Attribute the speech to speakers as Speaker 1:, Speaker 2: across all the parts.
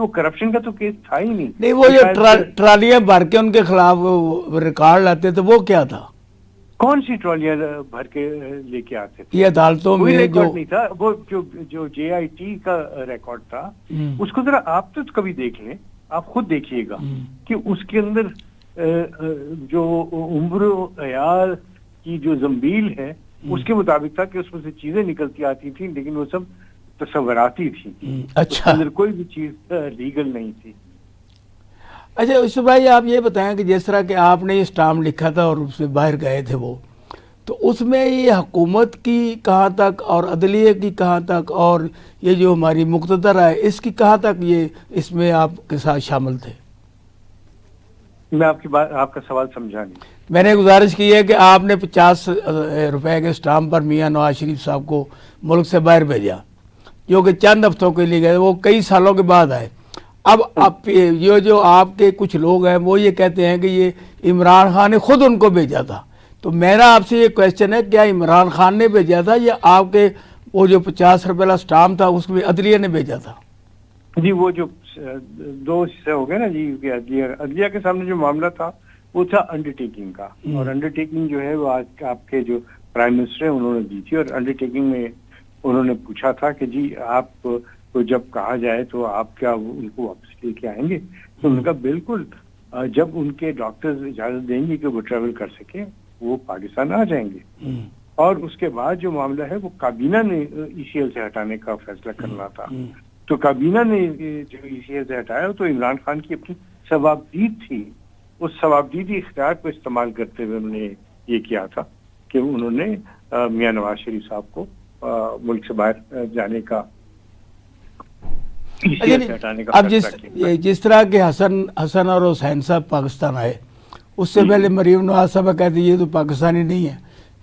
Speaker 1: تو کرپشن کا تو کیس تھا ہی نہیں.
Speaker 2: نہیں وہ جو ٹرالیاں بھر کے ان کے خلاف ریکارڈ لاتے تھے وہ کیا تھا؟
Speaker 1: کون سی ٹرالیاں بھر کے لے کے آتے تھے؟
Speaker 2: یہ عدالتوں
Speaker 1: کوئی
Speaker 2: میں
Speaker 1: ریکارڈ نہیں تھا. وہ جو JIT کا ریکارڈ تھا اس کو ذرا آپ تو کبھی دیکھ لیں, آپ خود دیکھیے گا کہ اس کے اندر جو عمر و عیال کی جو زنبیل ہے اس کے مطابق تھا کہ اس میں سے چیزیں نکلتی آتی تھیں, لیکن وہ سب تصوراتی تھی. اس کے اندر کوئی بھی چیز لیگل نہیں تھی.
Speaker 2: اچھا یوسف بھائی آپ یہ بتائیں کہ جس طرح کہ آپ نے یہ اسٹامپ لکھا تھا اور اس سے باہر گئے تھے وہ, تو اس میں یہ حکومت کی کہاں تک اور عدلیہ کی کہاں تک اور یہ جو ہماری مقتدر ہے اس کی کہاں تک یہ اس میں آپ کے ساتھ شامل تھے؟
Speaker 1: میں آپ کی بات, آپ کا سوال سمجھا نہیں.
Speaker 2: میں نے گزارش کی ہے کہ آپ نے 50 روپے کے اسٹامپ پر میاں نواز شریف صاحب کو ملک سے باہر بھیجا, جو کہ چند ہفتوں کے لیے گئے, وہ کئی سالوں کے بعد آئے. اب یہ جو آپ کے کچھ لوگ ہیں وہ یہ کہتے ہیں کہ یہ عمران خان نے خود ان کو بھیجا تھا. تو میرا آپ سے یہ کویشچن ہے, کیا عمران خان نے بھیجا تھا یا آپ کے وہ جو 50 روپے والا اسٹامپ تھا اس میں عدلیہ نے بھیجا تھا؟
Speaker 1: جی وہ جو دو حصے ہو گئے نا جی, عدلیہ کے سامنے جو معاملہ تھا وہ تھا انڈر ٹیکنگ کا, اور انڈر ٹیکنگ جو ہے وہ آج آپ کے جو پرائم منسٹر ہیں انہوں نے دی تھی, اور انڈر ٹیکنگ میں انہوں نے پوچھا تھا کہ جی آپ کو جب کہا جائے تو آپ کیا ان کو واپس لے کے آئیں گے؟ تو ان کا بالکل, جب ان کے ڈاکٹرز اجازت دیں گے کہ وہ ٹریول کر سکیں وہ پاکستان آ جائیں گے. اور اس کے بعد جو معاملہ ہے وہ کابینہ نے ECL سے ہٹانے کا فیصلہ کرنا تھا. تو کابینہ نے جو ECL سے ہٹایا تو عمران خان کی اپنی ثوابدید تھی, اس ثوابدیدی اختیار کو استعمال کرتے ہوئے انہوں نے یہ کیا تھا کہ انہوں نے میاں نواز شریف صاحب کو ملک سے باہر جانے کا, ECL سے ہٹانے کا فیصلہ کیا.
Speaker 2: جس طرح کے حسن اور حسین صاحب پاکستان آئے, اس سے پہلے مریم نواز صاحب کہتے یہ تو پاکستانی نہیں ہے,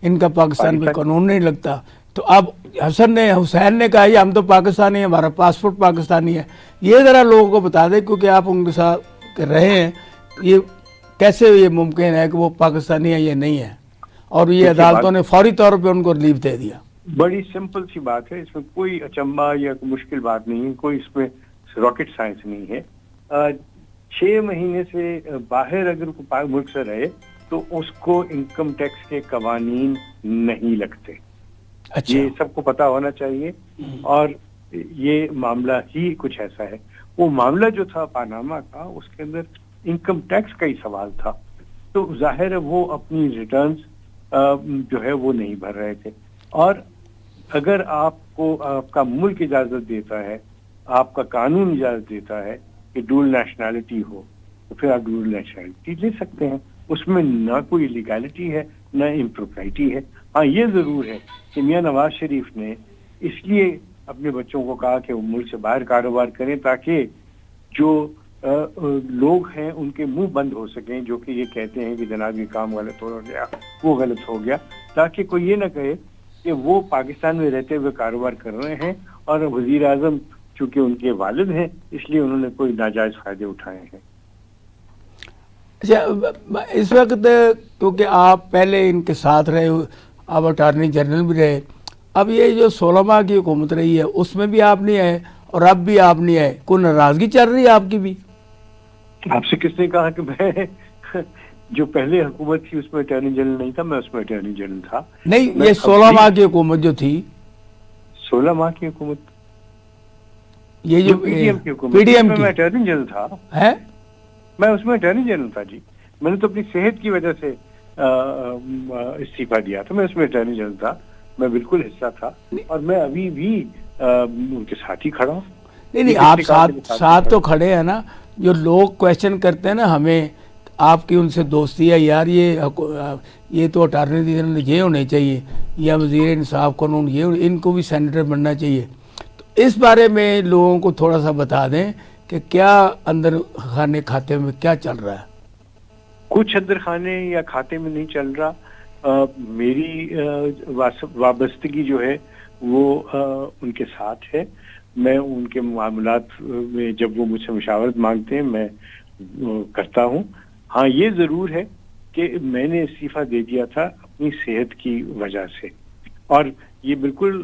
Speaker 2: ان کا پاکستان میں قانون نہیں لگتا. تو اب حسین نے کہا یہ ہم تو پاکستانی ہیں, ہمارا پاسپورٹ پاکستانی ہے. یہ ذرا لوگوں کو بتا دیں کیونکہ آپ ان کے ساتھ رہے ہیں, یہ کیسے یہ ممکن ہے کہ وہ پاکستانی ہے یہ نہیں ہے, اور یہ عدالتوں نے فوری طور پہ ان کو ریلیف دے دیا؟
Speaker 1: بڑی سمپل سی بات ہے, اس میں کوئی اچنبھا یا کوئی مشکل بات نہیں ہے, کوئی اس میں راکٹ سائنس نہیں ہے. 6 مہینے سے باہر اگر ملک سے رہے تو اس کو انکم ٹیکس کے قوانین نہیں لگتے.
Speaker 2: اچھا,
Speaker 1: یہ سب کو پتا ہونا چاہیے. اور یہ معاملہ ہی کچھ ایسا ہے. وہ معاملہ جو تھا پاناما کا, اس کے اندر انکم ٹیکس کا ہی سوال تھا. تو ظاہر ہے وہ اپنی ریٹرنز جو ہے وہ نہیں بھر رہے تھے. اور اگر آپ کو آپ کا ملک اجازت دیتا ہے, آپ کا قانون اجازت دیتا ہے کہ ڈول نیشنلٹی ہو, تو پھر آپ ڈول نیشنلٹی لے سکتے ہیں. اس میں نہ کوئی لیگلٹی ہے نہ امپروپرائٹی ہے. ہاں یہ ضرور ہے کہ میاں نواز شریف نے اس لیے اپنے بچوں کو کہا کہ وہ ملک سے باہر کاروبار کریں تاکہ جو لوگ ہیں ان کے منہ بند ہو سکیں جو کہ یہ کہتے ہیں کہ جناب یہ کام غلط ہو گیا, وہ غلط ہو گیا, تاکہ کوئی یہ نہ کہے کہ وہ پاکستان میں رہتے ہوئے کاروبار کر رہے ہیں اور وزیر اعظم چونکہ ان کے والد ہیں اس لیے انہوں نے کوئی ناجائز فائدے اٹھائے ہیں.
Speaker 2: اچھا اس وقت کیونکہ آپ پہلے ان کے ساتھ رہے, آپ اٹارنی جنرل بھی رہے, اب یہ جو 16 ماہ کی حکومت رہی ہے اس میں بھی آپ نہیں آئے اور اب بھی آپ نہیں آئے, کوئی ناراضگی چل رہی ہے آپ کی بھی؟
Speaker 1: آپ سے کس نے کہا کہ میں جو پہلے حکومت تھی اس میں اٹارنی جنرل نہیں تھا؟ میں اس میں اٹارنی جنرل تھا.
Speaker 2: نہیں, یہ 16 ماہ کی حکومت جو تھی,
Speaker 1: 16 ماہ کی حکومت,
Speaker 2: یہ جو
Speaker 1: PDM کی حکومت,
Speaker 2: PDM کی
Speaker 1: میں اٹارنی جنرل تھا
Speaker 2: ہے,
Speaker 1: میں اس میں اٹارنی جنرل تھا. جی میں نے تو اپنی صحت کی وجہ سے استعفیٰ دیا تھا. میں اس میں اٹارنی جنرل تھا, میں بالکل حصہ تھا, اور میں ابھی بھی ان کے ساتھ ہی کھڑا ہوں.
Speaker 2: نہیں آپ ساتھ تو کھڑے ہیں نا. جو لوگ کویشچن کرتے ہیں نا ہمیں, آپ کی ان سے دوستی ہے, یار یہ تو اٹارنی جنرل یہ ہونے چاہیے, یا وزیر انصاف قانون یہ, ان کو بھی سینیٹر بننا چاہیے. تو اس بارے میں لوگوں کو تھوڑا سا بتا دیں کہ کیا اندر خانے کھاتے میں کیا چل رہا ہے.
Speaker 1: کچھ اندر خانے یا کھاتے میں نہیں چل رہا. میری وابستگی جو ہے وہ ان کے ساتھ ہے. میں ان کے معاملات میں جب وہ مجھ سے مشاورت مانگتے ہیں میں کرتا ہوں. ہاں یہ ضرور ہے کہ میں نے استعفیٰ دے دیا تھا اپنی صحت کی وجہ سے, اور یہ بالکل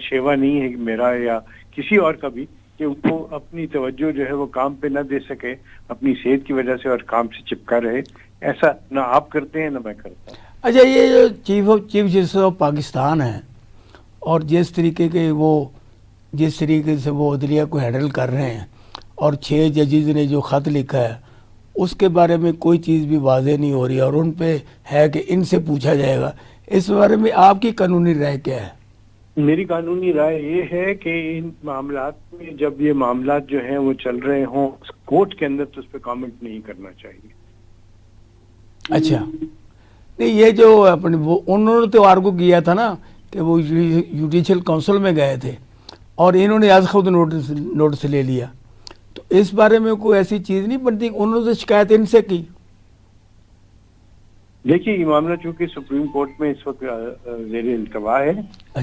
Speaker 1: شیوا نہیں ہے میرا یا کسی اور کا بھی کہ وہ اپنی توجہ جو ہے وہ کام پہ نہ دے سکے، اپنی صحت کی وجہ سے، اور کام سے چپکا رہے. ایسا نہ آپ کرتے ہیں نہ میں کرتا ہوں.
Speaker 2: اچھا، یہ جو چیف جسٹس آف پاکستان ہے اور جس طریقے سے وہ عدلیہ کو ہینڈل کر رہے ہیں، اور 6 ججز نے جو خط لکھا ہے اس کے بارے میں کوئی چیز بھی واضح نہیں ہو رہی، اور ان پہ ہے کہ ان سے پوچھا جائے گا. اس بارے میں آپ کی قانونی رائے کیا ہے؟
Speaker 1: میری قانونی رائے یہ ہے کہ ان معاملات میں جب یہ معاملات جو ہیں وہ چل رہے ہوں کورٹ کے اندر تو اس پہ کامنٹ نہیں کرنا چاہیے.
Speaker 2: اچھا، نہیں یہ جو انہوں نے تو آرگو کیا تھا نا کہ وہ جوڈیشل کونسل میں گئے تھے اور انہوں نے آج خود نوٹس لے لیا، تو اس بارے میں کوئی ایسی چیز نہیں بنتی؟ انہوں نے شکایت ان سے کی.
Speaker 1: دیکھیے، یہ معاملہ چونکہ سپریم کورٹ میں اس وقت زیر التوا ہے،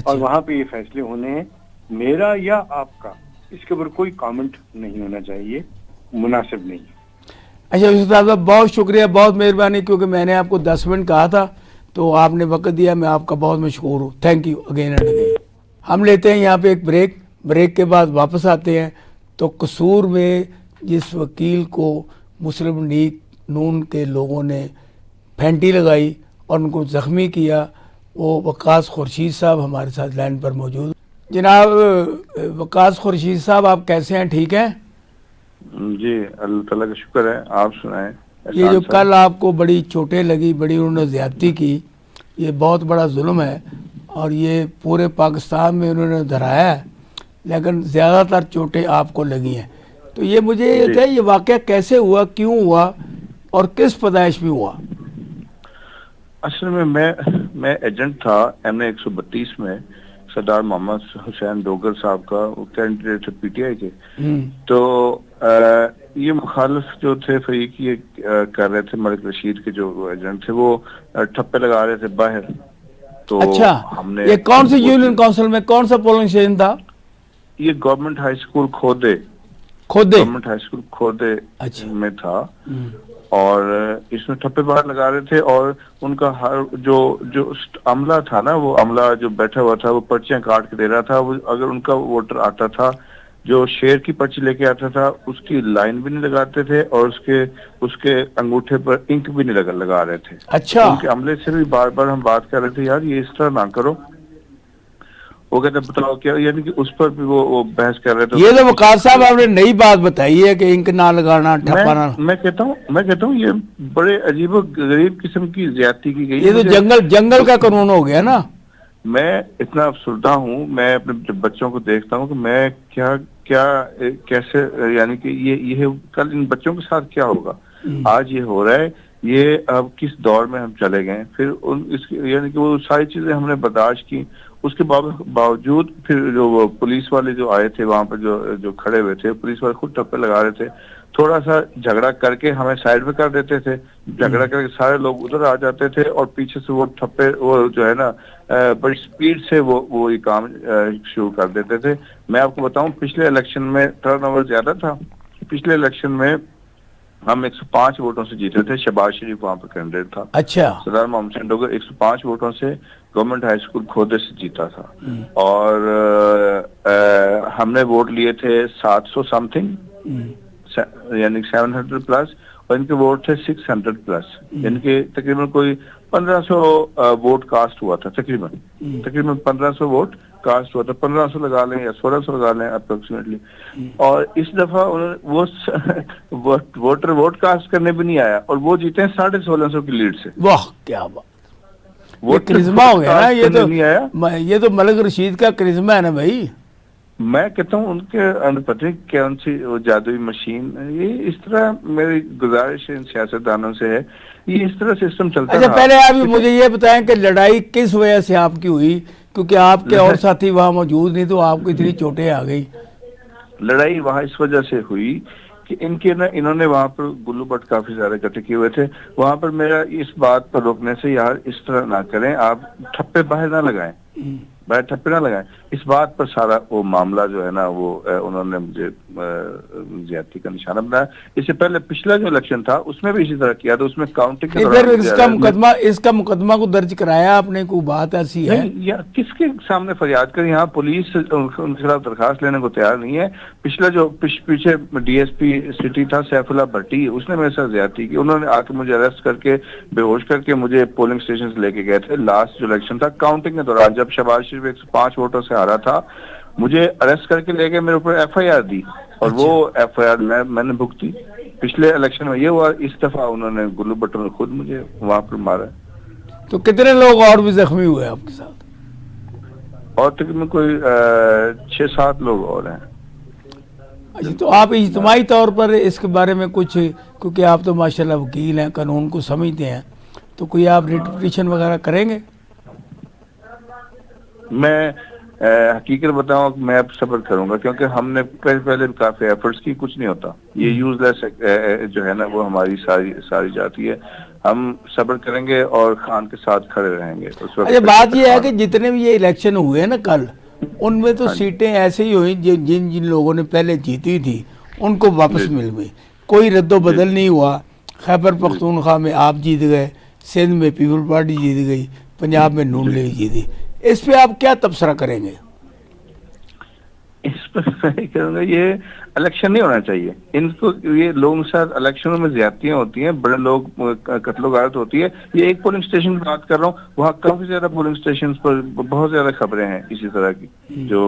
Speaker 1: اور وہاں پہ یہ فیصلے ہونے ہیں. میرا یا آپ کا اس کے اوپر کوئی کامنٹ نہیں ہونا چاہیے، مناسب نہیں.
Speaker 2: اچھا استاد صاحب، بہت شکریہ، بہت مہربانی، کیونکہ میں نے آپ کو 10 منٹ کہا تھا تو آپ نے وقت دیا، میں آپ کا بہت مشکور ہوں. Thank you again and again. ہم لیتے ہیں یہاں پہ ایک بریک کے بعد واپس آتے ہیں. تو قصور میں جس وکیل کو مسلم لیگ نون کے لوگوں نے پھینٹی لگائی اور ان کو زخمی کیا، وہ وقاص خورشید صاحب ہمارے ساتھ لائن پر موجود. جناب وقاص خورشید صاحب، آپ کیسے ہیں؟ ٹھیک ہیں؟
Speaker 3: جی، اللہ تعالیٰ کا شکر ہے. آپ سنائیں.
Speaker 2: یہ جو کل آپ کو بڑی چوٹیں لگی، بڑی انہوں نے زیادتی کی، یہ بہت بڑا ظلم ہے، اور یہ پورے پاکستان میں انہوں نے دہرایا ہے، لیکن زیادہ تر چوٹیں آپ کو لگی ہیں. تو یہ مجھے یہ بتائیں، یہ واقعہ کیسے ہوا، کیوں ہوا، اور کس پیدائش میں ہوا؟
Speaker 3: اصل میں میں ایجنٹ تھا MA 132 میں سردار محمد حسین ڈوگر صاحب کا. وہ کینڈیڈیٹ تھے PTI کے. تو یہ مخالف جو تھے فریق، یہ کر رہے تھے، ملک رشید کے جو ایجنٹ تھے، وہ ٹھپے لگا رہے تھے باہر. تو
Speaker 2: اچھا،
Speaker 3: ہم نے
Speaker 2: یہ کون سی یونین کونسل میں کون سا پولنگ اسٹیشن تھا؟
Speaker 3: یہ government high school Khode government high school Khode میں تھا. اور اس میں ٹھپے باہر لگا رہے تھے، اور ان کا ہر جو عملہ تھا نا، وہ عملہ جو بیٹھا ہوا تھا وہ پرچیاں کاٹ کے دے رہا تھا. اگر ان کا ووٹر آتا تھا جو شیر کی پرچی لے کے آتا تھا، اس کی لائن بھی نہیں لگاتے تھے، اور اس کے انگوٹھے پر انک بھی نہیں لگا رہے تھے.
Speaker 2: اچھا،
Speaker 3: ان کے عملے سے بھی بار بار ہم بات کر رہے تھے، یار یہ اس طرح نہ کرو. وہ کہتے بتاؤ کیا، یعنی کہ اس پر بھی وہ بحث کر رہے تھے.
Speaker 2: یہ تو وقاص صاحب آپ نے نئی بات بتائی ہے کہ انک نہ لگانا، ٹھپا نہ.
Speaker 3: میں کہتا ہوں یہ بڑے عجیب و غریب قسم کی زیادتی کی گئی.
Speaker 2: یہ تو جنگل کا قانون ہو گیا نا.
Speaker 3: میں اتنا افسردہ ہوں، میں اپنے بچوں کو دیکھتا ہوں کہ میں کیسے، یعنی کہ یہ کل ان بچوں کے ساتھ کیا ہوگا. آج یہ ہو رہا ہے، یہ اب کس دور میں ہم چلے گئے. پھر یعنی کہ وہ ساری چیزیں ہم نے برداشت کی. اس کے باوجود پھر جو پولیس والے جو آئے تھے وہاں پر جو کھڑے ہوئے تھے، پولیس والے خود ٹپے لگا رہے تھے. تھوڑا سا جھگڑا کر کے ہمیں سائڈ پہ کر دیتے تھے، جھگڑا کر کے سارے لوگ ادھر آ جاتے تھے، اور پیچھے سے وہ ٹھپے وہ جو ہے نا بڑی سپیڈ سے وہ یہ کام شروع کر دیتے تھے. میں آپ کو بتاؤں، پچھلے الیکشن میں ٹرن اوور زیادہ تھا. پچھلے الیکشن میں ہم 105 ووٹوں سے جیتے تھے. شہباز شریف وہاں پر کینڈیڈیٹ تھا.
Speaker 2: اچھا،
Speaker 3: سردار محمد حسین ڈوگر 105 ووٹوں سے گورنمنٹ ہائی اسکول کھودے سے جیتا تھا. اور ہم نے ووٹ لیے تھے 700 سم تھنگ، یعنی 700 پلس، اور ان کے ووٹ تھے 600 پلس، یعنی کہ تقریباً کوئی 1500 ووٹ کاسٹ ہوا تھا. تقریباً 1500 ووٹ کاسٹ ہوا تھا. 1500 لگا لیں یا 1600 لگا لیں اپروکسیمیٹلی. اور اس دفعہ وہ ووٹر ووٹ کاسٹ کرنے بھی نہیں آیا، اور وہ جیتے ہیں 1650 کی لیڈ سے.
Speaker 2: واہ کیا بات! یہ کرزمہ ہو گیا نا. یہ تو ملک رشید کا کرزمہ ہے نا بھائی.
Speaker 3: میں کہتا ہوں ان کے اندر پتہ نہیں کون سی وہ جادوئی مشین. یہ اس طرح میری گزارش ان سیاستدانوں سے ہے، یہ اس طرح سسٹم چلتا ہے.
Speaker 2: اچھا، پہلے آپ مجھے یہ بتائیں کہ لڑائی کس وجہ سے آپ کی ہوئی، کیونکہ آپ کے اور ساتھی وہاں موجود نہیں تو آپ کو اتنی چوٹیں آ گئی.
Speaker 3: لڑائی وہاں اس وجہ سے ہوئی کہ انہوں نے وہاں پر گلو بٹ کافی زیادہ اکٹھے کیے ہوئے تھے. وہاں پر میرا اس بات پر روکنے سے، یار اس طرح نہ کریں، آپ ٹھپے باہر نہ لگائیں. بڑے ٹھپے نہ لگائیں. اس بات پر سارا وہ معاملہ جو ہے نا وہ انہوں نے مجھے زیادتی کا نشانہ بنایا. اس سے پہلے پچھلا جو الیکشن تھا اس میں بھی اسی طرح کیا تھا, اس میں کاؤنٹنگ کے
Speaker 2: پھر اس کا مقدمہ کو درج کرایا آپ نے, کوئی بات ایسی ہے؟
Speaker 3: یا کس کے سامنے فریاد کر, یہاں پولیس ان کے خلاف درخواست لینے کو تیار نہیں ہے. پچھلا جو پیچھے ڈی ایس پی سٹی تھا سیف اللہ بھٹی, اس نے میرے ساتھ زیادتی کی. انہوں نے آ کے مجھے اریسٹ کر کے بے ہوش کر کے مجھے پولنگ اسٹیشن سے لے کے گئے تھے. لاسٹ جو الیکشن تھا کاؤنٹنگ کے دوران, جب شہباز شریف 105 ووٹوں سے ہارا تھا, مجھے اریسٹ کر کے لے گئے, میرے اوپر ایف آئی آر دی, اور وہ ایف آئی آر میں نے بھگتی. پچھلے الیکشن میں یہ ہوا, اس دفعہ انہوں نے گلو بٹر میں خود مجھے وہاں پر مارا.
Speaker 2: تو کتنے لوگ اور بھی زخمی ہوئے آپ کے ساتھ؟
Speaker 3: اور تقریباً کوئی 6-7 لوگ اور ہیں.
Speaker 2: اچھا, تو آپ اجتماعی طور پر اس کے بارے میں کچھ, کیونکہ آپ تو ماشاءاللہ وکیل ہیں, قانون کو سمجھتے ہیں, تو کوئی آپ ریٹ پٹیشن وغیرہ کریں گے؟
Speaker 3: میں حقیقت بتاؤں کہ میں اب صبر کروں گا, کیونکہ ہم نے پہلے کافی ایفرٹس کی, کچھ نہیں ہوتا. یہ یوز لیس جو ہے نا وہ ہماری ساری جاتی ہے. ہم صبر کریں گے اور خان کے ساتھ کھڑے رہیں گے.
Speaker 2: اچھا, بات یہ ہے کہ جتنے بھی یہ الیکشن ہوئے ہیں نا کل, ان میں تو سیٹیں ایسے ہی ہوئی جن لوگوں نے پہلے جیتی تھی ان کو واپس مل گئی, کوئی رد و بدل نہیں ہوا. خیبر پختونخوا میں آپ جیت گئے, سندھ میں پیپل پارٹی جیت گئی, پنجاب میں نون لیگ جیتی. اس پہ آپ کیا تبصرہ کریں گے؟
Speaker 3: اس پر میں کہوں گا یہ الیکشن نہیں ہونا چاہیے. ان کو یہ لوگوں کے ساتھ الیکشنوں میں زیادتیاں ہوتی ہیں, بڑے لوگ قتل و غارت ہوتی ہے. یہ ایک پولنگ اسٹیشن کی بات کر رہا ہوں, وہاں کافی زیادہ پولنگ اسٹیشن پر بہت زیادہ خبریں ہیں اسی طرح کی جو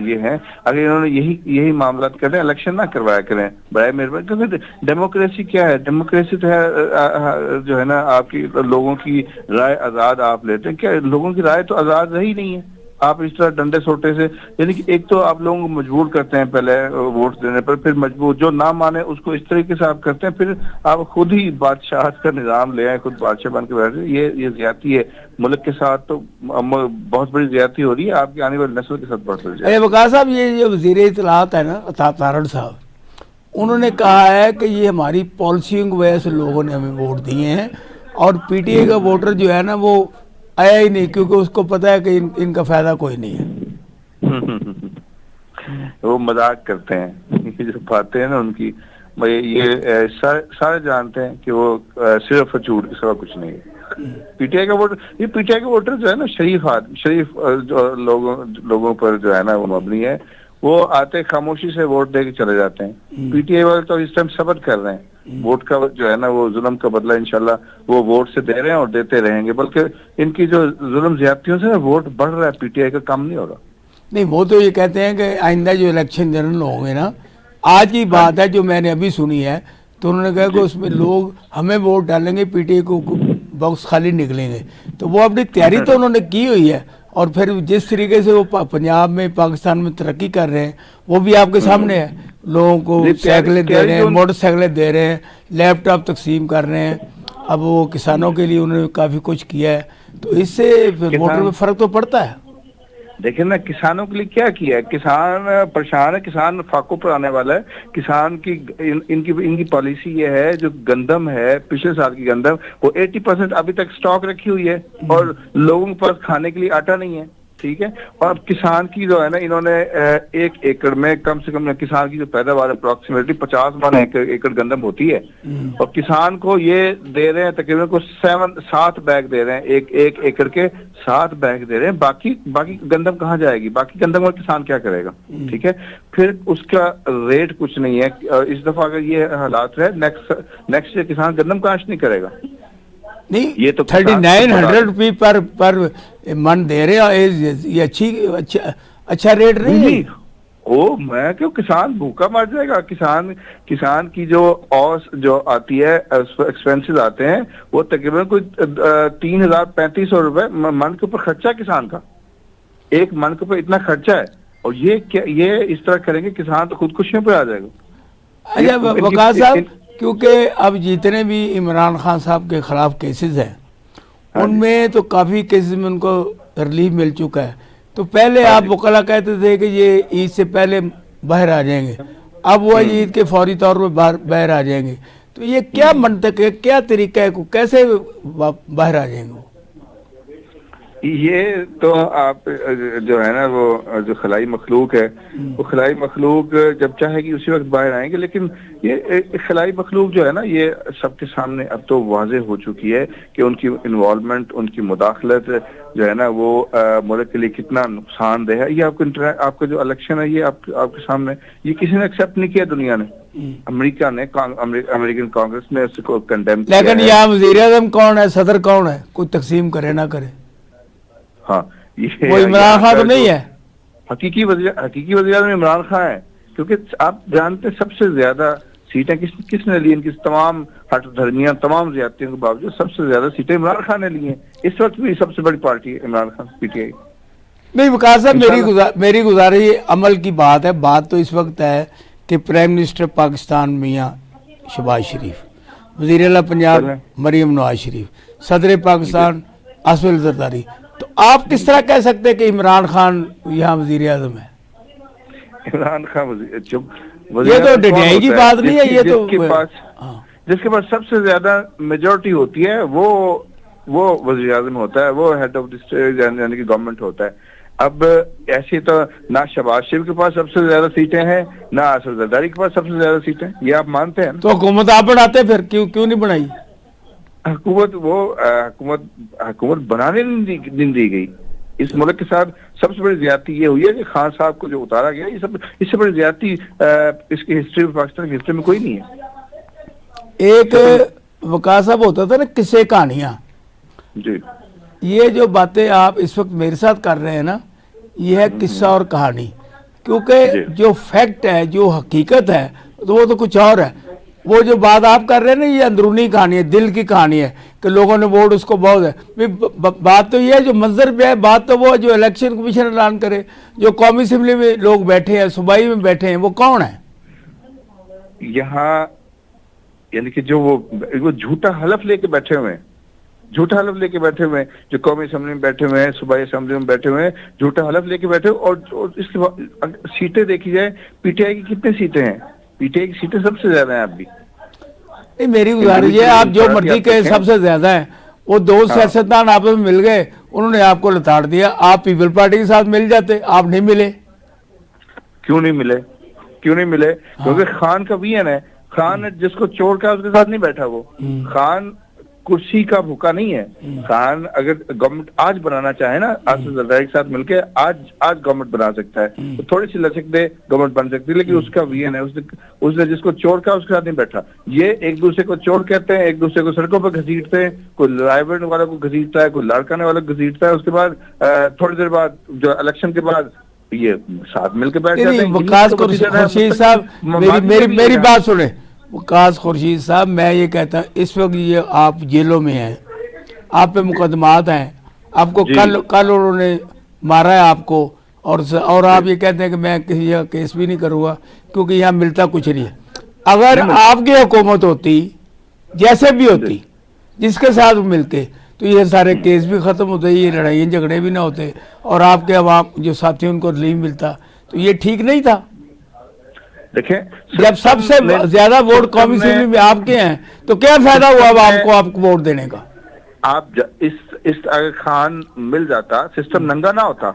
Speaker 3: یہ ہیں. اگر انہوں نے یہی معاملات کریں, الیکشن نہ کروایا کریں برائے مہربانی. کیونکہ ڈیموکریسی کیا ہے؟ ڈیموکریسی تو ہے جو ہے نا آپ کی لوگوں کی رائے آزاد آپ لیتے ہیں. کیا لوگوں کی رائے تو آزاد رہی نہیں ہے. آپ اس طرح ڈنڈے سوٹے سے, یعنی کہ ایک تو آپ لوگوں کو مجبور کرتے ہیں پہلے ووٹ دینے پر, پھر مجبور جو نہ مانے اس کو اس طریقے سے آپ کرتے ہیں, پھر آپ خود ہی بادشاہت کا نظام لے آئے, خود بادشاہ بن کے بیٹھ رہے. یہ زیادتی ہے ملک کے ساتھ, تو بہت بڑی زیادتی ہو رہی ہے آپ کی آنے والی نسل کے ساتھ بڑھ رہی ہے.
Speaker 2: وقار صاحب, یہ جو وزیر اطلاعات ہے نا عطا تارڑ صاحب, انہوں نے کہا ہے کہ یہ ہماری پالیسیوں کی وجہ سے لوگوں نے ہمیں ووٹ دیے ہیں, اور پی ٹی اے کا ووٹر جو ہے نا وہ آیا ہی نہیں, کیونکہ اس کو پتہ ہے کہ ان کا فائدہ کوئی نہیں ہے.
Speaker 3: وہ مذاق کرتے ہیں, جو باتیں ہیں نا ان کی, یہ سارے جانتے ہیں کہ وہ صرف جھوٹ کے سوا کچھ نہیں ہے. پی ٹی آئی کا ووٹر, یہ پی ٹی آئی کا ووٹر جو ہے نا شریف جو لوگوں پر جو ہے نا وہ مبنی ہے. وہ آتے خاموشی سے ووٹ دے کے چلے جاتے ہیں. پی ٹی آئی والے تو اس ٹائم صبر کر رہے ہیں. ووٹ کا جو ہے نا وہ ظلم کا بدلہ انشاءاللہ وہ ووٹ سے دے رہے ہیں اور دیتے رہیں گے, بلکہ ان کی جو ظلم زیادتیوں سے ووٹ بڑھ رہا ہے, پی ٹی آئی کا کام نہیں ہو رہا.
Speaker 2: نہیں, وہ تو یہ کہتے ہیں کہ آئندہ جو الیکشن جنرل ہوں گے نا, آج کی بات ہے جو میں نے ابھی سنی ہے, تو انہوں نے کہا کہ اس میں لوگ ہمیں ووٹ ڈالیں گے, پی ٹی آئی کو باکس خالی نکلیں گے. تو وہ اپنی تیاری تو انہوں نے کی ہوئی ہے, اور پھر جس طریقے سے وہ پنجاب میں پاکستان میں ترقی کر رہے ہیں وہ بھی آپ کے سامنے ہے. لوگوں کو سائیکلیں دے رہے ہیں, موٹر سائیکلیں دے رہے ہیں, لیپ ٹاپ تقسیم کر رہے ہیں. اب وہ کسانوں کے لیے انہوں نے کافی کچھ کیا ہے, تو اس سے ووٹر میں فرق تو پڑتا ہے.
Speaker 3: دیکھیں نا کسانوں کے لیے کیا کیا ہے. کسان پریشان ہے, کسان فاقوں پر آنے والا ہے. کسان کی ان کی پالیسی یہ ہے, جو گندم ہے پچھلے سال کی گندم وہ 80% ابھی تک سٹاک رکھی ہوئی ہے, اور لوگوں کے پاس کھانے کے لیے آٹا نہیں ہے. ٹھیک ہے, اور اب کسان کی جو ہے نا انہوں نے 1 ایکڑ میں کم سے کم کسان کی جو پیداوار اپروکسیمیٹلی 50 من ایکڑ گندم ہوتی ہے, اور کسان کو یہ دے رہے ہیں تقریباً کو 7 بیگ دے رہے ہیں, ایک ایکڑ کے 7 بیگ دے رہے ہیں. باقی گندم کہاں جائے گی؟ باقی گندم اور کسان کیا کرے گا؟ ٹھیک ہے, پھر اس کا ریٹ کچھ نہیں ہے. اس دفعہ اگر یہ حالات رہے, نیکسٹ ایئر کسان گندم کاشت نہیں کرے گا.
Speaker 2: نہیں,
Speaker 3: یہ تو
Speaker 2: 3900 روپے پر من دے رہے ہیں, یہ اچھا ریٹ نہیں ہے.
Speaker 3: میں کیوں, کسان بھوکا مر جائے گا. کسان کی جو آتی ہے ایکسپینسز آتے ہیں وہ تقریباً کوئی 3500 روپے من کے اوپر خرچہ ہے کسان کا. ایک من کے اوپر اتنا خرچہ ہے, اور یہ اس طرح کریں گے کسان تو خودکشیوں پہ آ جائے گا.
Speaker 2: اچھا وقار صاحب, کیونکہ اب جتنے بھی عمران خان صاحب کے خلاف کیسز ہیں ان میں تو کافی کیسز میں ان کو ریلیف مل چکا ہے. تو پہلے آپ وکلا کہتے تھے کہ یہ عید سے پہلے باہر آ جائیں گے, اب وہ عید کے فوری طور پہ باہر آ جائیں گے. تو یہ کیا منطق ہے, کیا طریقہ ہے, کیسے باہر آ جائیں گے؟
Speaker 3: یہ تو آپ جو ہے نا وہ جو خلائی مخلوق ہے وہ خلائی مخلوق جب چاہے گی اسی وقت باہر آئیں گے، لیکن یہ خلائی مخلوق جو ہے نا یہ سب کے سامنے اب تو واضح ہو چکی ہے کہ ان کی انوالومنٹ، ان کی مداخلت جو ہے نا وہ ملک کے لیے کتنا نقصان دہ ہے۔ یہ آپ کا جو الیکشن ہے یہ آپ کے سامنے، یہ کسی نے ایکسیپٹ نہیں کیا دنیا نے، امریکہ نے، امریکن کانگریس نے اس کو کنڈیم کیا۔
Speaker 2: لیکن یہاں وزیر اعظم کون ہے، صدر کون ہے، کوئی تقسیم کرے نہ کرے؟
Speaker 3: ہاں
Speaker 2: وہ عمران خان تو نہیں ہے؟
Speaker 3: حقیقی وزیر اعظم عمران خان ہے، کیونکہ آپ جانتے ہیں سب سے زیادہ سیٹیں کس نے لی، ان کی تمام ہٹ دھرمیاں، تمام زیادتیوں کے باوجود سب سے زیادہ سیٹیں عمران خان نے لی ہیں۔ اس وقت بھی سب سے بڑی پارٹی ہے Imran Khan, P T I.
Speaker 2: نہیں وقاص صاحب، میری گزارش عمل کی بات ہے، بات تو اس وقت ہے کہ پرائم منسٹر پاکستان میاں شہباز شریف، وزیر اعلیٰ پنجاب مریم نواز شریف، صدر پاکستان اسد زرداری، تو آپ کس طرح کہہ سکتے ہیں کہ عمران خان یہاں وزیر اعظم ہے؟
Speaker 3: عمران خان
Speaker 2: یہ تو ڈڈیائی کی بات نہیں ہے، یہ تو
Speaker 3: جس کے پاس سب سے زیادہ میجورٹی ہوتی ہے وہ وزیر اعظم ہوتا ہے، وہ ہیڈ آف دی اسٹیٹ یعنی کہ گورنمنٹ ہوتا ہے۔ اب ایسی تو نہ شہباز شریف کے پاس سب سے زیادہ سیٹیں ہیں، نہ اسد زرداری کے پاس سب سے زیادہ سیٹیں، یہ آپ مانتے ہیں؟
Speaker 2: تو حکومت آپ بناتے پھر کیوں نہیں بنائی؟
Speaker 3: حکومت بنانے نہیں دی گئی۔ اس ملک کے ساتھ سب سے بڑی زیادتی یہ ہوئی ہے کہ خان صاحب کو جو اتارا گیا، اس سے بڑی زیادتی اس کی ہسٹری میں، پاکستان کی ہسٹری میں کوئی نہیں ہے۔
Speaker 2: ایک وقاص صاحب ہوتا تھا نا قصے کہانیاں،
Speaker 3: جی
Speaker 2: یہ جو باتیں آپ اس وقت میرے ساتھ کر رہے ہیں نا، یہ ہے قصہ اور کہانی، کیونکہ جو فیکٹ ہے، جو حقیقت ہے وہ تو کچھ اور ہے۔ وہ جو بات آپ کر رہے ہیں نا، یہ اندرونی کہانی ہے، دل کی کہانی ہے کہ لوگوں نے ووٹ اس کو بہت ہے۔ بات تو یہ ہے جو منظر پہ ہے، بات تو وہ جو الیکشن کمیشن اعلان کرے، جو قومی اسمبلی میں لوگ بیٹھے ہیں، صوبائی میں بیٹھے ہیں، وہ کون ہے
Speaker 3: یہاں؟ یعنی کہ جو وہ جھوٹا حلف لے کے بیٹھے ہوئے ہیں، جو قومی اسمبلی میں بیٹھے ہوئے ہیں، صوبائی اسمبلی میں بیٹھے ہوئے ہیں، جھوٹا حلف لے کے بیٹھے ہوئے، اور اس کے بعد سیٹیں دیکھی جائے، پی ٹی آئی کی کتنی سیٹیں ہیں؟ پی ٹی آئی کی سیٹیں سب سے زیادہ ہیں۔ آپ بھی
Speaker 2: نہیں، میری گزارش ہے آپ جو مرضی کہیں سب سے زیادہ ہیں، وہ دو سیاستدان آپس میں مل گئے، انہوں نے آپ کو لتاڑ دیا، آپ پیپل پارٹی کے ساتھ مل جاتے، آپ نہیں ملے۔
Speaker 3: کیوں نہیں ملے؟ کیونکہ خان کا وین ہے، خان جس کو چور کا اس کے ساتھ نہیں بیٹھا، وہ خان کرسی کا بھوکا نہیں ہے۔ خان اگر گورنمنٹ آج بنانا چاہے نا، اسد زرداری کے ساتھ مل کے آج گورنمنٹ بنا سکتا ہے، تو تھوڑی سی لچک دے گورنمنٹ بن سکتی ہے، لیکن اس کا وین ہے، اس نے جس کو چور کا اس کے ساتھ نہیں بیٹھا۔ یہ ایک دوسرے کو چور کہتے ہیں، ایک دوسرے کو سڑکوں پہ گھسیٹتے ہیں، کوئی لڑائی بڑھنے والا کو گھسیٹتا ہے، کوئی لڑکانے والا کو گھسیٹتا ہے، اس کے بعد تھوڑی دیر بعد جو الیکشن کے بعد یہ ساتھ مل کے بیٹھ جاتے ہیں۔
Speaker 2: وقاص خورشید صاحب میری بات سنیں، وقاص خورشید صاحب، میں یہ کہتا ہوں اس وقت یہ آپ جیلوں میں ہیں، آپ پہ مقدمات ہیں، آپ کو کل انہوں نے مارا ہے آپ کو، اور آپ یہ کہتے ہیں کہ میں کسی جگہ کیس بھی نہیں کروں گا کیونکہ یہاں ملتا کچھ نہیں ہے۔ اگر آپ کی حکومت ہوتی، جیسے بھی ہوتی، جس کے ساتھ ملتے، تو یہ سارے کیس بھی ختم ہوتے، یہ لڑائیاں جھگڑے بھی نہ ہوتے، اور آپ کے عوام جو ساتھی ان کو ریلیف ملتا، تو یہ ٹھیک نہیں تھا۔
Speaker 3: دیکھیں
Speaker 2: جب سب سے زیادہ ووٹ قومی اسمبلی میں آپ کے ہیں تو کیا فائدہ ہوا عوام کو آپ کو ووٹ دینے کا؟
Speaker 3: آپ اس اگر خان مل جاتا، سسٹم ننگا نہ ہوتا،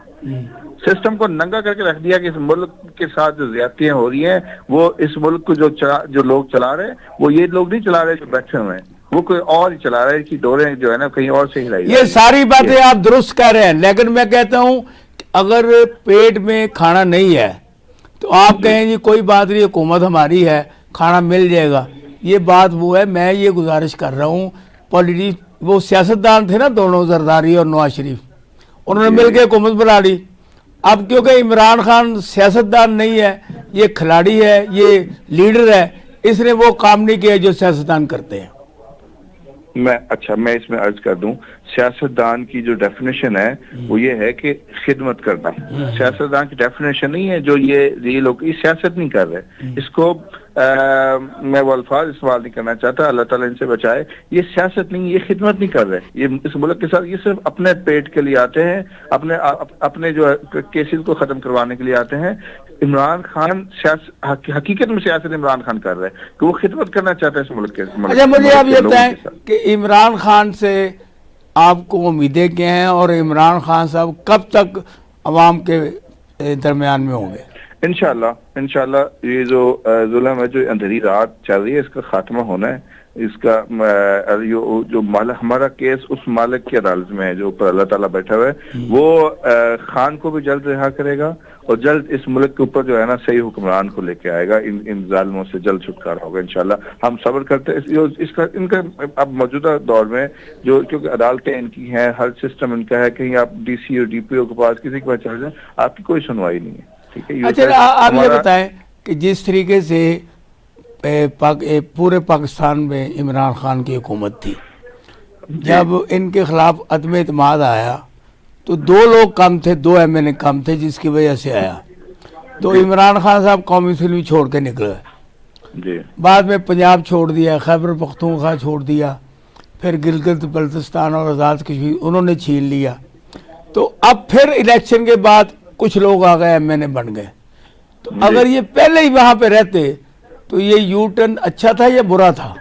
Speaker 3: سسٹم کو ننگا کر کے رکھ دیا کہ اس ملک کے ساتھ جو زیادتیاں ہو رہی ہیں، وہ اس ملک کو جو لوگ چلا رہے، وہ یہ لوگ نہیں چلا رہے جو بیٹھے ہوئے ہیں، وہ کوئی اور ہی چلا رہے، کی ڈوریں جو ہے نا کہیں اور سے ہلائی۔
Speaker 2: یہ ساری باتیں آپ درست کہہ رہے ہیں، لیکن میں کہتا ہوں اگر پیٹ میں کھانا نہیں ہے تو آپ کہیں جی کوئی بات نہیں، حکومت ہماری ہے، کھانا مل جائے گا، یہ بات وہ ہے۔ میں یہ گزارش کر رہا ہوں، وہ سیاستدان تھے نا دونوں، زرداری اور نواز شریف، انہوں نے مل کے حکومت بنا لی۔ اب کیونکہ عمران خان سیاستدان نہیں ہے، یہ کھلاڑی ہے، یہ لیڈر ہے، اس نے وہ کام نہیں کیا جو سیاستدان کرتے ہیں۔
Speaker 3: میں اس میں عرض کر دوں، سیاستدان کی جو ڈیفینیشن ہے وہ یہ ہے کہ خدمت کرنا۔ سیاستدان کی ڈیفینیشن نہیں ہے جو یہ لوگ سیاست نہیں کر رہے، اس کو میں وہ الفاظ استعمال نہیں کرنا چاہتا، اللہ تعالیٰ ان سے بچائے۔ یہ سیاست نہیں، یہ خدمت نہیں کر رہے، یہ اس ملک کے ساتھ یہ صرف اپنے پیٹ کے لیے آتے ہیں، اپنے جو کیسز کو ختم کروانے کے لیے آتے ہیں۔ عمران خان حقیقت میں سیاست عمران خان کر رہا ہے کہ وہ خدمت کرنا چاہتا ہے اس ملک کے۔
Speaker 2: اچھا مجھے آپ یہ بتائیں کہ عمران خان سے آپ کو امیدیں کیا ہیں اور عمران خان صاحب کب تک عوام کے درمیان میں ہوں گے؟
Speaker 3: انشاءاللہ یہ جو ظلم ہے، جو اندھیری رات چل رہی ہے، اس کا خاتمہ ہونا ہے. اس کا جو مالک، ہمارا کیس اس مالک کی عدالت میں ہے جو اوپر اللہ تعالیٰ بیٹھا ہوا ہے. وہ خان کو بھی جلد رہا کرے گا اور جلد اس ملک کے اوپر جو ہے نا صحیح حکمران کو لے کے آئے گا. ان ظالموں سے جلد چھٹکارا ہوگا انشاءاللہ. ہم صبر کرتے ہیں. ان کا اب موجودہ دور میں جو کیونکہ عدالتیں ان کی ہیں، ہر سسٹم ان کا ہے، کہیں آپ ڈی سی اور ڈی پی او کے پاس کسی کے پاس چلے جائیں آپ کی کوئی سنوائی نہیں ہے. ٹھیک ہے.
Speaker 2: اچھا آپ یہ بتائیں کہ جس طریقے سے پورے پاکستان میں عمران خان کی حکومت تھی، جب ان کے خلاف عدم اعتماد آیا تو 2 لوگ کم تھے، 2 ایم این اے کم تھے، جس کی وجہ سے آیا. تو عمران خان صاحب قومی اسمبلی چھوڑ کے نکلے.
Speaker 3: جی
Speaker 2: بعد میں پنجاب چھوڑ دیا، خیبر پختونخوا چھوڑ دیا، پھر گلگت بلتستان اور آزاد کشمیر انہوں نے چھین لیا. تو اب پھر الیکشن کے بعد کچھ لوگ آ گئے، ایم این اے بن گئے. تو اگر یہ پہلے ہی وہاں پہ رہتے تو یہ یو ٹرن اچھا تھا یا برا تھا؟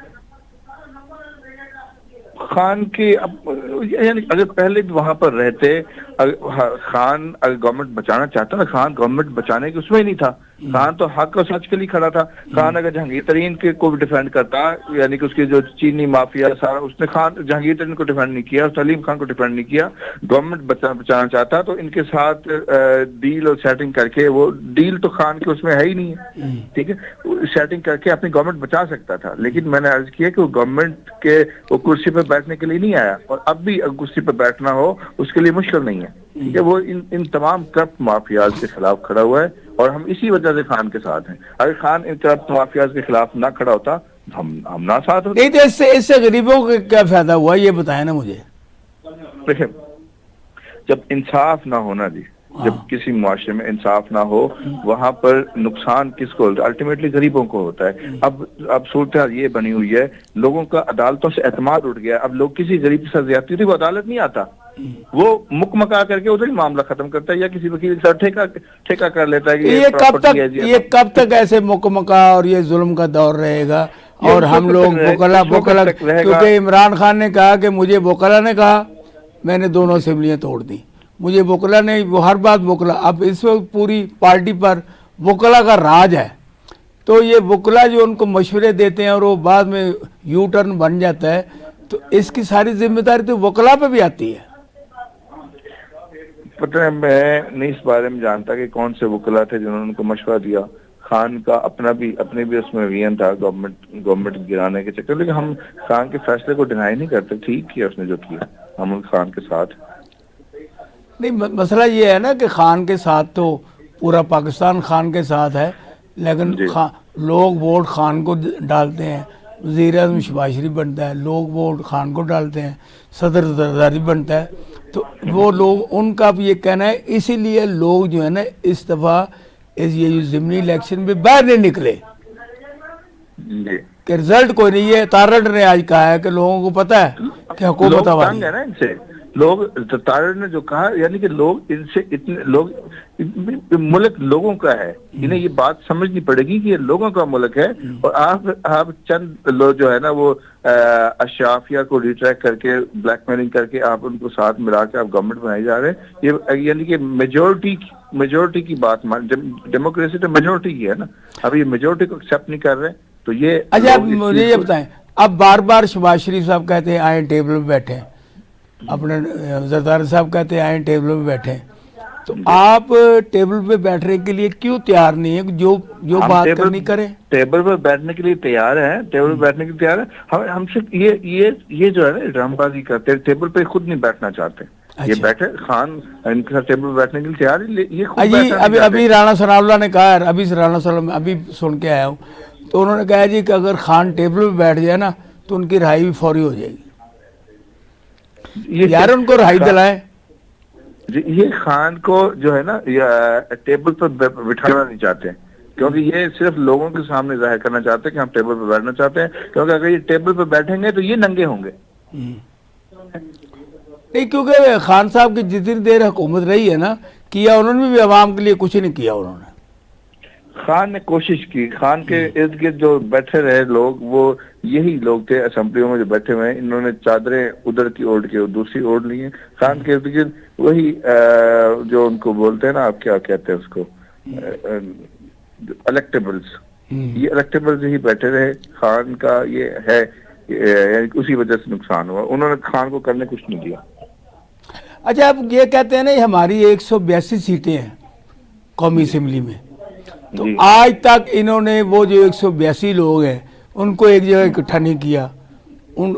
Speaker 3: خان کی یعنی اگر پہلے بھی وہاں پر رہتے، خان اگر گورنمنٹ بچانا چاہتا نا، خان گورنمنٹ بچانے کے اس میں ہی نہیں تھا. خان تو حق اور سچ کے لیے کھڑا تھا. خان اگر جہانگیر ترین کو بھی ڈیفینڈ کرتا، یعنی کہ اس کی جو چینی مافیا سارا، اس نے خان جہانگیر ترین کو ڈیفینڈ نہیں کیا، سلیم خان کو ڈیفینڈ نہیں کیا. گورنمنٹ بچانا چاہتا تو ان کے ساتھ ڈیل اور سیٹنگ کر کے، وہ ڈیل تو خان کے اس میں ہے ہی نہیں ہے. ٹھیک ہے. سیٹنگ کر کے اپنی گورنمنٹ بچا سکتا تھا. لیکن میں نے عرض کیا کہ وہ گورنمنٹ کے وہ کرسی پہ بیٹھنے کے لیے نہیں آیا، اور اب بھی اگر کرسی پہ بیٹھنا ہو اس کے لیے مشکل نہیں ہے. ٹھیک ہے. وہ ان تمام کرپٹ مافیاز کے خلاف کھڑا ہوا ہے اور ہم اسی وجہ سے خان کے ساتھ ہیں. اگر خان ان کرپٹ مافیاز کے خلاف نہ کھڑا ہوتا ہم نہ ساتھ ہوتے.
Speaker 2: نہیں تو اس سے غریبوں کو کیا فائدہ ہوا یہ بتائیں نا مجھے.
Speaker 3: دیکھیں، جب انصاف نہ ہونا جی، جب کسی معاشرے میں انصاف نہ ہو، وہاں پر نقصان کس کو ہوتا ہے؟ الٹیمیٹلی غریبوں کو ہوتا ہے. اب صورتحال یہ بنی ہوئی ہے، لوگوں کا عدالتوں سے اعتماد اٹھ گیا. اب لوگ کسی غریب کے ساتھ زیادتی ہوتی ہے وہ عدالت نہیں آتا، وہ مکمکا کر کے ادھر ہی معاملہ ختم کرتا ہے، یا کسی وکیل کے ساتھ ٹھیکہ کر لیتا ہے کہ
Speaker 2: یہ کب تک ایسے مکمکا اور یہ ظلم کا دور رہے گا؟ اور ہم لوگ وکلا کیونکہ عمران خان نے کہا کہ مجھے وکلا نے کہا، میں نے دونوں اسمبلیاں توڑ دیں. مجھے وکلا نے، وہ ہر بات وکلا. اب اس وقت پوری پارٹی پر وکلا کا راج ہے. تو یہ وکلا جو ان کو مشورے دیتے ہیں اور وہ بعد میں یو ٹرن بن جاتا ہے، تو اس کی ساری ذمہ داری تو وکلا پہ بھی آتی ہے.
Speaker 3: پتہ ہے، میں نہیں اس بارے میں جانتا کہ کون سے وکلا تھے جنہوں نے ان کو مشورہ دیا. خان کا اپنے بھی اس میں وین تھا گورنمنٹ گرانے کے چکر. لیکن ہم خان کے فیصلے کو ڈینائی نہیں کرتے. ٹھیک کیا اس نے جو کیا، ہم خان کے ساتھ.
Speaker 2: نہیں، مسئلہ یہ ہے نا کہ خان کے ساتھ تو پورا پاکستان خان کے ساتھ ہے، لیکن لوگ ووٹ خان کو ڈالتے ہیں. وزیر اعظم شہباز شریف بنتا ہے، لوگ ووٹ خان کو ڈالتے ہیں. صدر زرداری بنتا ہے. تو وہ لوگ، ان کا بھی یہ کہنا ہے، اسی لیے لوگ جو ہے نا اس دفعہ یہ ضمنی الیکشن میں باہر نہیں نکلے کہ رزلٹ کوئی نہیں ہے. تارڑ نے آج کہا ہے کہ لوگوں کو پتہ ہے کہ حکومت
Speaker 3: تنگ ہے نا ان سے. لوگ تارڑ نے جو کہا، یعنی کہ لوگ ان سے اتنے لوگ، ملک لوگوں کا ہے، انہیں یہ بات سمجھنی پڑے گی کہ یہ لوگوں کا ملک ہے. اور آپ چند لوگ جو ہے نا وہ اشرافیہ کو ریٹریک کر کے، بلیک میلنگ کر کے آپ ان کو ساتھ ملا کے آپ گورنمنٹ بنائی جا رہے ہیں. یہ یعنی کہ میجورٹی کی بات مان، ڈیموکریسی تو میجورٹی کی ہے نا. اب یہ میجورٹی کو ایکسیپٹ نہیں کر رہے تو یہ.
Speaker 2: اچھا مجھے یہ بتائیں، اب بار بار شہباز شریف صاحب کہتے ہیں آئیں ٹیبل پہ بیٹھیں، اپنے زرداری صاحب کہتے ہیں آئیں ٹیبل پہ بیٹھیں. تو آپ ٹیبل پہ بیٹھنے کے لیے کیوں تیار نہیں ہے؟ جو بات کرنی کریں. ٹیبل
Speaker 3: پہ بیٹھنے کے لیے تیار ہیں، ٹیبل پہ بیٹھنے کے لیے تیار ہیں. ہم صرف یہ جو ہے نا ڈرام بازی کرتے ہیں، ٹیبل پہ خود نہیں بیٹھنا چاہتے. یہ بیٹھے خان ان کے ساتھ ٹیبل پہ بیٹھنے کے لیے تیار ہے. یہ
Speaker 2: ابھی رانا ثناء اللہ نے کہا، ابھی رانا ثناء اللہ ابھی سن کے آیا ہوں، تو انہوں نے کہا جی کہ اگر خان ٹیبل پہ بیٹھ جائے نا تو ان کی رہائی بھی فوری ہو جائے گی. یار ان کو رہائی دلائیں.
Speaker 3: یہ خان کو جو ہے نا ٹیبل پر بٹھانا نہیں چاہتے، کیونکہ یہ صرف لوگوں کے سامنے ظاہر کرنا چاہتے ہیں کہ ہم ٹیبل پہ بیٹھنا چاہتے ہیں. کیونکہ اگر یہ ٹیبل پہ بیٹھیں گے تو یہ ننگے ہوں گے.
Speaker 2: نہیں، کیونکہ خان صاحب کی جتنی دیر حکومت رہی ہے نا، کیا انہوں نے بھی عوام کے لیے کچھ نہیں کیا. انہوں نے
Speaker 3: خان نے کوشش کی، خان کے ارد گرد جو بیٹھے رہے لوگ وہ یہی لوگ تھے اسمبلیوں میں جو بیٹھے ہوئے ہیں، انہوں نے چادریں ادھر کی اوڑھ کے دوسری اوڑھ لی ہیں. خان کے ارد گرد وہی جو ان کو بولتے ہیں نا، آپ کیا کہتے ہیں اس کو، الیکٹیبلز، یہ الیکٹیبلز ہی بیٹھے رہے. خان کا یہ ہے اسی وجہ سے نقصان ہوا، انہوں نے خان کو کرنے کچھ نہیں دیا.
Speaker 2: اچھا، آپ یہ کہتے ہیں نا ہماری 182 سیٹیں ہیں قومی اسمبلی میں، تو آج تک انہوں نے وہ جو 182 لوگ ہیں ان کو ایک جگہ اکٹھا نہیں کیا، ان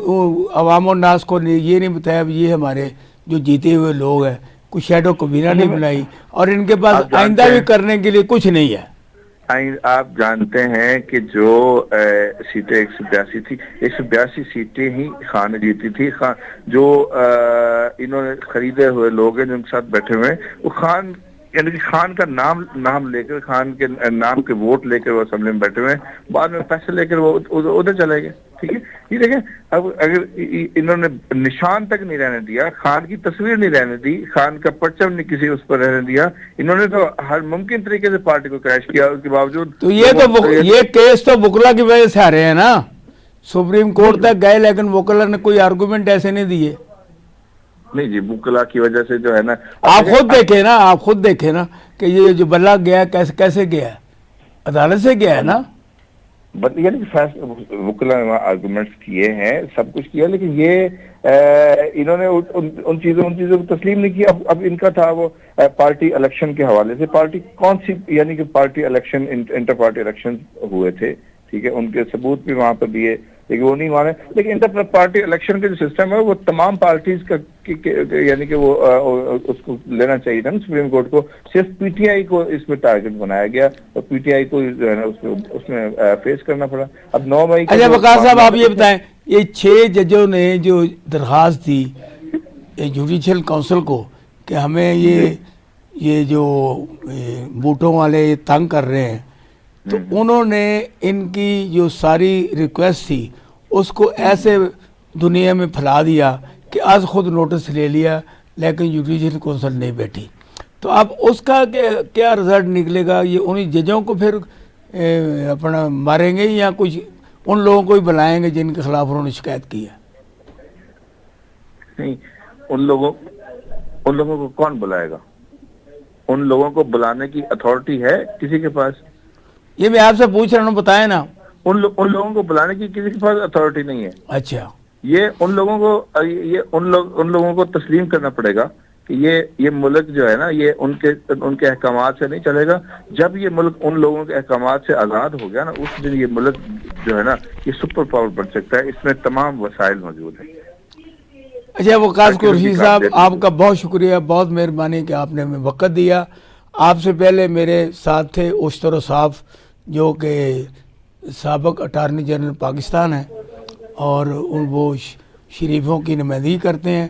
Speaker 2: عوام الناس کو یہ نہیں بتایا یہ ہمارے جو جیتے ہوئے لوگ ہیں، کوئی شیڈو کابینہ نہیں بنائی، اور ان کے پاس آئندہ بھی کرنے کے لیے کچھ نہیں ہے.
Speaker 3: آپ جانتے ہیں کہ جو سیٹیں 182 تھی، 182 سیٹیں ہی خان نے جیتی تھی. جو انہوں نے خریدے ہوئے لوگ ہیں جن کے ساتھ بیٹھے ہوئے ہیں، وہ خان یعنی کہ خان کا نام لے کر، خان کے نام کے ووٹ لے کر وہ اسمبلی میں بیٹھے ہوئے ہیں، بعد میں پیسے لے کر وہ ادھر چلے گئے. ٹھیک ہے، یہ دیکھیں اب اگر انہوں نے نشان تک نہیں رہنے دیا، خان کی تصویر نہیں رہنے دی، خان کا پرچم نہیں کسی اس پر رہنے دیا، انہوں نے تو ہر ممکن طریقے سے پارٹی کو کریش کیا. اس کے باوجود
Speaker 2: تو یہ کیس تو وکلا کی وجہ سے آ رہے ہیں نا، سپریم کورٹ تک گئے لیکن وکلا نے کوئی آرگومنٹ ایسے نہیں دیے.
Speaker 3: نہیں جی، وکلا کی وجہ سے جو ہے نا،
Speaker 2: آپ خود دیکھیں نا کہ یہ جو بلا گیا کیسے گیا ہے، عدالت سے گیا ہے نا.
Speaker 3: یعنی وکلا نے آرگومنٹس کیے ہیں، سب کچھ کیا، لیکن یہ انہوں نے ان چیزوں کو تسلیم نہیں کیا. اب ان کا تھا وہ پارٹی الیکشن کے حوالے سے، پارٹی کون سی، یعنی کہ party election, inter party election ہوئے تھے، ٹھیک ہے، ان کے ثبوت بھی وہاں پہ دیے لیکن وہ نہیں مانے. لیکن انٹر پارٹی الیکشن کا جو سسٹم ہے وہ تمام پارٹیز کا یعنی کہ وہ اس کو لینا چاہیے تھا نا سپریم کورٹ کو. صرف پی ٹی آئی کو اس میں ٹارگٹ بنایا گیا اور پی ٹی آئی کو جو ہے نا اس میں فیس کرنا پڑا. اب 9 مئی کو.
Speaker 2: اچھا وقار صاحب، آپ یہ بتائیں، یہ 6 ججوں نے جو درخواست دی جوڈیشل کونسل کو کہ ہمیں یہ جو ووٹوں والے تنگ کر رہے ہیں، تو انہوں نے ان کی جو ساری ریکویسٹ تھی اس کو ایسے دنیا میں پھیلا دیا کہ آج خود نوٹس لے لیا لیکن جوڈیشل کونسل نہیں بیٹھی. تو اب اس کا کیا رزلٹ نکلے گا؟ یہ انہیں ججوں کو پھر اپنا ماریں گے یا کچھ ان لوگوں کو ہی بلائیں گے جن کے خلاف انہوں نے شکایت کی ہے؟
Speaker 3: نہیں، ان لوگوں کو کون بلائے گا؟ ان لوگوں کو بلانے کی اتھارٹی ہے کسی کے پاس؟
Speaker 2: یہ میں آپ سے پوچھ رہا ہوں، بتائیں نا.
Speaker 3: ان لوگوں کو بلانے کی کسی کے پاس اتھارٹی نہیں ہے.
Speaker 2: اچھا،
Speaker 3: یہ ان لوگوں کو تسلیم کرنا پڑے گا کہ یہ ملک جو ہے نا، یہ ان کے احکامات سے نہیں چلے گا. جب یہ ملک ان لوگوں کے احکامات سے آزاد ہو گیا نا، اس دن یہ ملک جو ہے نا یہ سپر پاور بن سکتا ہے. اس میں تمام وسائل موجود ہیں.
Speaker 2: اچھا وقاص قریشی صاحب، آپ کا بہت شکریہ، بہت مہربانی کہ آپ نے ہمیں وقت دیا. آپ سے پہلے میرے ساتھ تھے اشتر صاحب جو کہ سابق اٹارنی جنرل پاکستان ہیں اور وہ شریفوں کی نمائندگی کرتے ہیں.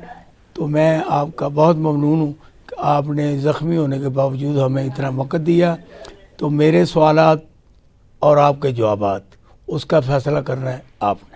Speaker 2: تو میں آپ کا بہت ممنون ہوں کہ آپ نے زخمی ہونے کے باوجود ہمیں اتنا وقت دیا. تو میرے سوالات اور آپ کے جوابات، اس کا فیصلہ کرنا ہے آپ نے.